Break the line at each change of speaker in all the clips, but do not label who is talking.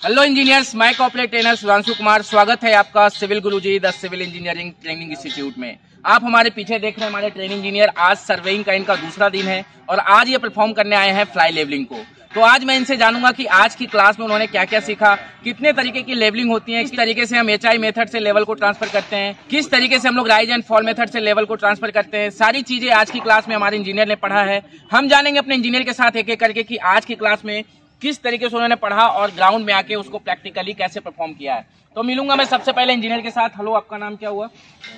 Hello engineers, मैं corporate trainer Sudhanshu Kumar. स्वागत है आपका civil Guruji the civil engineering training institute में। आप हमारे पीछे देख रहे हैं हमारे ट्रेनिंग इंजीनियर। आज सर्वेइंग का इनका दूसरा दिन है और आज ये परफॉर्म करने आए हैं फ्लाई लेवलिंग को। तो आज मैं इनसे जानूंगा कि आज की क्लास में उन्होंने क्या क्या सीखा, कितने तरीके की लेवलिंग होती है, किस तरीके से हम HI मेथड से लेवल को ट्रांसफर करते हैं, किस तरीके से हम लोग राइज एंड फॉल मेथड से लेवल को ट्रांसफर करते हैं। सारी चीजें आज की क्लास में हमारे इंजीनियर ने पढ़ा है। हम जानेंगे अपने इंजीनियर के साथ एक एक करके कि आज की क्लास में किस तरीके से उन्होंने पढ़ा और ग्राउंड में आके उसको प्रैक्टिकली कैसे परफॉर्म किया है। तो मिलूंगा मैं सबसे पहले इंजीनियर के साथ। हेलो, आपका नाम क्या हुआ?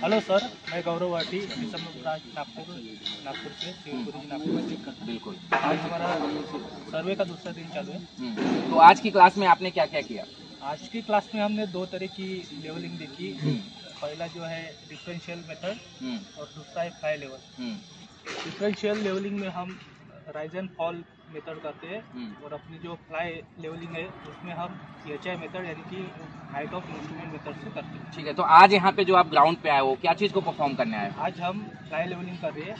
हेलो सर, मैं गौरव वाटी नागपुर से नागपुर। बिल्कुल, आज हमारा सर्वे का दूसरा दिन चालू है।
तो आज की क्लास में आपने क्या क्या किया?
आज की क्लास में हमने दो तरह की लेवलिंग देखी। पहला जो है डिफरेंशियल मेथड और दूसरा है फ्लाई लेवल। डिफरेंशियल लेवलिंग में हम राइज एंड फॉल मेथड करते हैं और अपनी जो फ्लाई लेवलिंग है उसमें हम HI मेथड यानी कि हाइट ऑफ इंस्ट्रूमेंट मेथड से करते हैं।
ठीक है, तो आज यहाँ पे जो आप ग्राउंड पे आए हो क्या चीज को परफॉर्म करने आए?
आज हम फ्लाई लेवलिंग कर रहे हैं,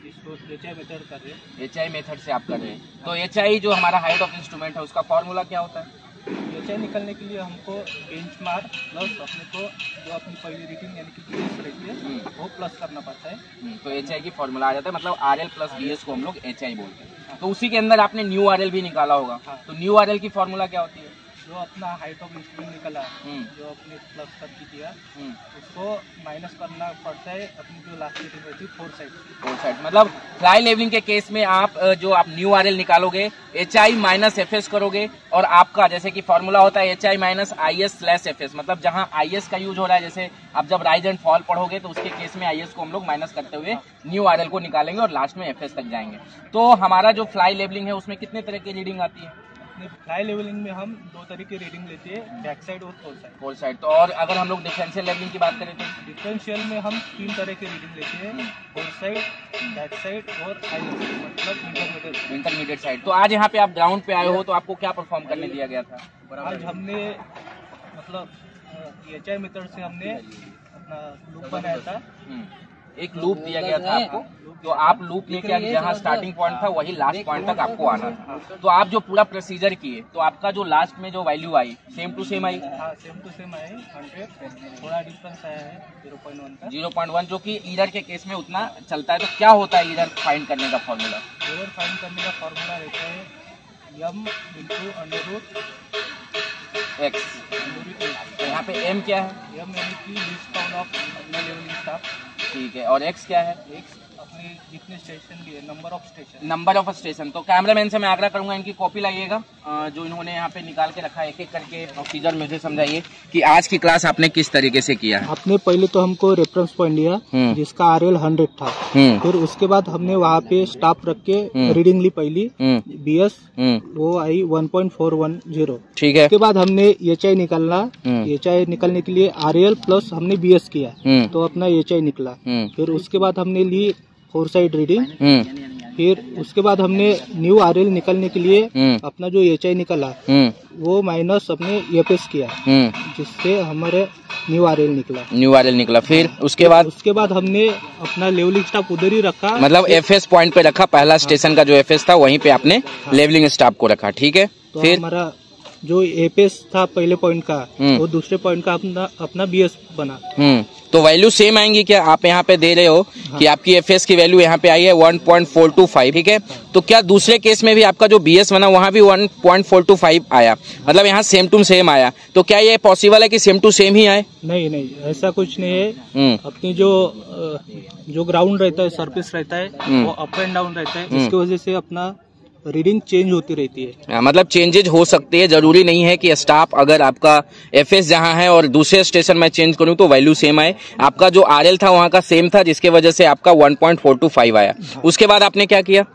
इसको HI मेथड कर रहे हैं।
HI मेथड से आप कर रहे हैं। तो HI जो हमारा हाइट ऑफ इंस्ट्रूमेंट है उसका फॉर्मूला क्या होता है?
HI निकलने के लिए हमको बेंचमार्क प्लस अपने को जो अपनी पहली रीडिंग यानी कि BS रहती है वो प्लस करना पड़ता है।
तो HI की फॉर्मूला आ जाता है, मतलब RL प्लस BS को हम लोग HI बोलते हैं। तो उसी के अंदर आपने न्यू RL भी निकाला होगा। तो न्यू RL की फॉर्मूला क्या होती है?
जो अपना हाइट ऑफ इंस्ट्रूमेंट निकला जो अपने प्लस करके दिया उसको माइनस करना पड़ता है अपनी जो लास्ट रीडिंग रहती है फोर साइड। मतलब
फ्लाई लेवलिंग के केस में आप जो आप न्यू RL निकालोगे HI माइनस FS करोगे और आपका जैसे कि फॉर्मूला होता है HI minus IS slash FS। मतलब जहां IS का यूज हो रहा है, जैसे आप जब राइज एंड फॉल पढ़ोगे तो उसके केस में IS को हम लोग माइनस करते हुए न्यू RL को निकालेंगे और लास्ट में FS तक जाएंगे। तो हमारा जो फ्लाई लेवलिंग है उसमें कितने तरह की रीडिंग आती है?
फ्लाई लेवलिंग में हम दो तरह की रीडिंग लेते हैं, बैक साइड और फोर साइड।
तो और अगर हम लोग डिफरेंशियल लेवलिंग की बात करें तो
डिफरेंशियल में हम तीन तरह की रीडिंग लेते हैं, फोर साइड, बैक साइड और मतलब
इंटरमीडिएट साइड। तो आज यहाँ पे आप ग्राउंड पे आए हो तो आपको क्या परफॉर्म करने दिया गया था?
आज हमने मतलब HI मेथड से हमने अपना लूप बनाया था।
एक लूप दिया गया था आपको, तो आप लूप में क्या, जहाँ स्टार्टिंग पॉइंट था वही लास्ट पॉइंट तक आपको आना था। तो आप जो पूरा प्रोसीजर किए तो आपका जो लास्ट में जो वैल्यू आई सेम टू सेम आई?
हाँ, सेम टू सेम आई। 100 थोड़ा डिफरेंस आया है 0.1 का।
0.1 जो कि ईरर के केस में उतना चलता है। तो क्या होता है ईरर फाइंड करने का फॉर्मूला?
ईरर फाइंड करने का फॉर्मूला रहता है m × अंडर
x। तो यहाँ पे m क्या है?
m यानी कि लीस्ट काउंट ऑफ अपना लेवलिंग स्टाफ।
ठीक है, और x क्या है?
x अपने जितने स्टेशन लिए नंबर ऑफ स्टेशन। तो कैमरामैन से मैं आग्रह करूंगा इनकी कॉपी लाइएगा जो इन्होंने यहाँ पे निकाल के रखा है। एक एक करके प्रोसीजर मुझे समझाइए कि आज की क्लास आपने किस तरीके से किया है। आपने पहले तो हमको रेफरेंस पॉइंट दिया जिसका RL 100 था। फिर उसके बाद हमने वहाँ पे स्टाफ रख के रीडिंग ली पहली BS, वो आई 1.410।
ठीक है।
उसके बाद हमने HI निकालना, HI निकलने के लिए RL प्लस हमने BS किया तो अपना HI निकला। फिर उसके बाद हमने ली फोर साइड रीडिंग। फिर उसके बाद हमने न्यू RL निकलने के लिए अपना जो HI निकला वो माइनस अपने FS किया जिससे हमारे न्यू RL निकला। फिर उसके बाद हमने अपना लेवलिंग स्टाफ उधर ही रखा,
मतलब FS पॉइंट पे रखा। पहला स्टेशन का जो FS था वहीं पे आपने लेवलिंग स्टाफ को रखा। ठीक है।
तो
फिर
हमारा जो FS था पहले पॉइंट का वो दूसरे पॉइंट का अपना BS बना।
तो वैल्यू सेम आएंगी क्या? आप यहाँ पे दे रहे हो कि आपकी FS की वैल्यू यहाँ पे आई है 1.425। ठीक है, तो क्या दूसरे केस में भी आपका जो BS बना वहाँ भी 1.425 आया? मतलब यहाँ सेम टू सेम आया। तो क्या ये पॉसिबल है कि सेम टू सेम ही आए?
नहीं, ऐसा कुछ नहीं है। अपनी जो ग्राउंड रहता है, सरफेस रहता है वो अप एंड डाउन रहता है, इसकी वजह से अपना रीडिंग चेंज होती रहती है।
मतलब चेंजेज हो सकती है, जरूरी नहीं है कि स्टाफ अगर आपका FS जहां है और दूसरे स्टेशन में चेंज करूं तो वैल्यू सेम आए। आपका जो RL था वहां का सेम था जिसके वजह से आपका 1.425 आया। उसके बाद आपने क्या किया?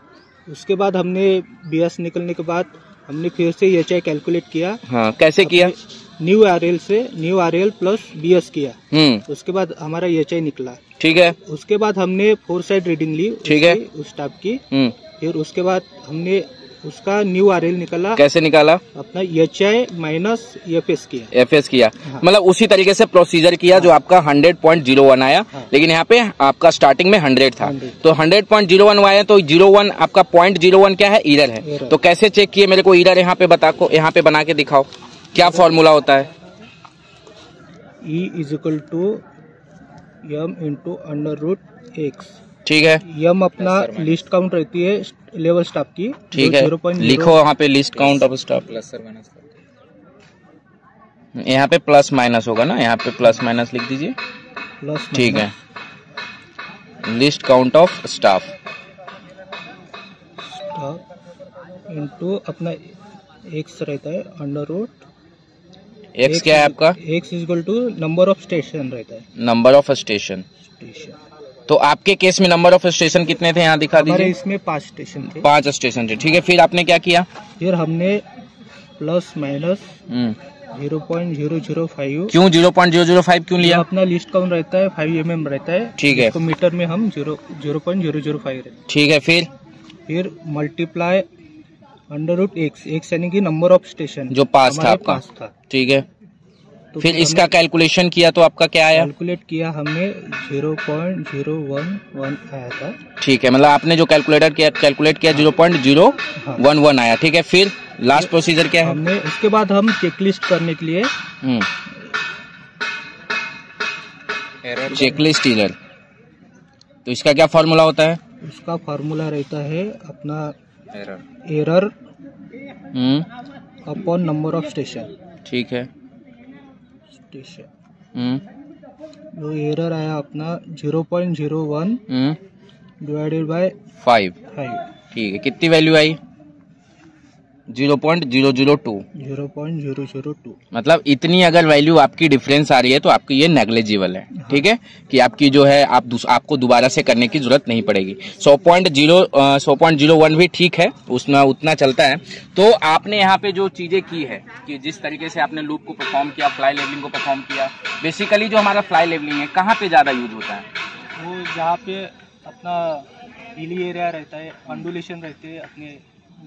उसके बाद हमने BS निकलने के बाद हमने फिर से HI कैलकुलेट किया।
हाँ, कैसे किया?
न्यू RL प्लस BS किया। उसके बाद हमारा HI निकला।
ठीक है।
उसके बाद हमने फोर साइड रीडिंग ली।
ठीक है।
उस टाइप की। फिर उसके बाद हमने उसका न्यू RL निकला।
कैसे निकाला?
अपना HI माइनस FS किया।
हाँ। मतलब उसी तरीके से प्रोसीजर किया। हाँ। जो आपका 100.01 आया। हाँ। लेकिन यहाँ पे आपका स्टार्टिंग में 100 था। 100। तो 100.01 आया तो 01 आपका 0.01 क्या है? ईरर है। तो कैसे चेक किए? मेरे को ईरर यहाँ पे बना के दिखाओ। क्या फॉर्मूला होता है?
E = m × √x।
ठीक है।
m अपना लिस्ट काउंट रहती है लेवल स्टाफ की।
ठीक है, लिखो वहाँ पे लिस्ट काउंट ऑफ स्टाफ। यहाँ पे प्लस माइनस होगा ना, यहाँ पे प्लस माइनस लिख दीजिए। ठीक है, list count of staff
into अपना x रहता है √
x क्या है आपका?
x = नंबर ऑफ स्टेशन रहता है।
Number of station. तो आपके केस में नंबर ऑफ स्टेशन कितने थे यहाँ दिखा दीजिए।
इसमें 5 स्टेशन थे।
5 स्टेशन थे। ठीक है, फिर आपने क्या किया?
फिर हमने प्लस माइनस 0.005।
क्यों 0.005 क्यों लिया?
अपना लिस्ट काउंट रहता है 5 mm रहता है।
ठीक है,
तो मीटर में हम 0.005 रहता है।
ठीक है, फिर
मल्टीप्लाई √x, x यानी कि नंबर ऑफ स्टेशन
जो पास था आपका। ठीक है, तो फिर इसका कैलकुलेशन किया तो आपका क्या आया?
कैलकुलेट किया हमने 0.011 आया था।
ठीक है, मतलब आपने जो कैलकुलेट किया 0.011 आया। ठीक है, फिर लास्ट प्रोसीजर क्या है?
हमने उसके बाद हम चेकलिस्ट करने के लिए
चेकलिस्ट एरर, तो इसका क्या फॉर्मूला होता है?
उसका फॉर्मूला रहता है अपना error upon number of station.
ठीक है,
जो एरर आया अपना 0.01 डिवाइडेड बाय
5। ठीक है, कितनी वैल्यू आई? 0.002। मतलब इतनी अगर वैल्यू आपकी डिफरेंस आ रही है तो आपकी ये नेग्लिजिबल है। ठीक है, कि आपकी जो है आपको दोबारा से करने की जरूरत नहीं पड़ेगी। 100.01 भी ठीक है, उसमें उतना चलता है। तो आपने यहाँ पे जो चीजें की है कि जिस तरीके से आपने लूप को परफॉर्म किया, फ्लाई लेवलिंग को परफॉर्म किया, बेसिकली जो हमारा फ्लाई लेवलिंग है कहाँ पे ज्यादा यूज होता है?
वो जहाँ पे अपना हिली एरिया रहता है, अंडुलेशन रहते हैं, अपने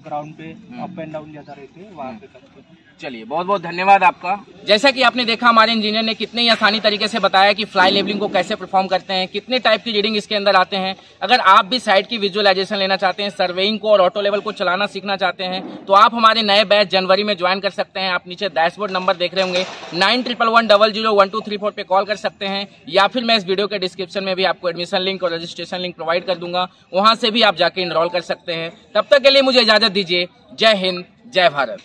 ग्राउंड पे अप एंड डाउन ज्यादा रहते हैं, वहाँ पे करते हैं।
चलिए, बहुत बहुत धन्यवाद आपका। जैसा कि आपने देखा, हमारे इंजीनियर ने कितने ही आसानी तरीके से बताया कि फ्लाई लेवलिंग को कैसे परफॉर्म करते हैं, कितने टाइप की रीडिंग इसके अंदर आते हैं। अगर आप भी साइट की विजुअलाइजेशन लेना चाहते हैं, सर्वेइंग को और ऑटो लेवल को चलाना सीखना चाहते हैं, तो आप हमारे नए बैच जनवरी में ज्वाइन कर सकते हैं। आप नीचे डैशबोर्ड नंबर देख रहे होंगे, 9111001234 पे कॉल कर सकते हैं, या फिर मैं इस वीडियो के डिस्क्रिप्शन में भी आपको एडमिशन लिंक और रजिस्ट्रेशन लिंक प्रोवाइड कर दूंगा, वहां से भी आप जाके इनरोल कर सकते हैं। तब तक के लिए मुझे इजाजत दीजिए। जय हिंद, जय भारत।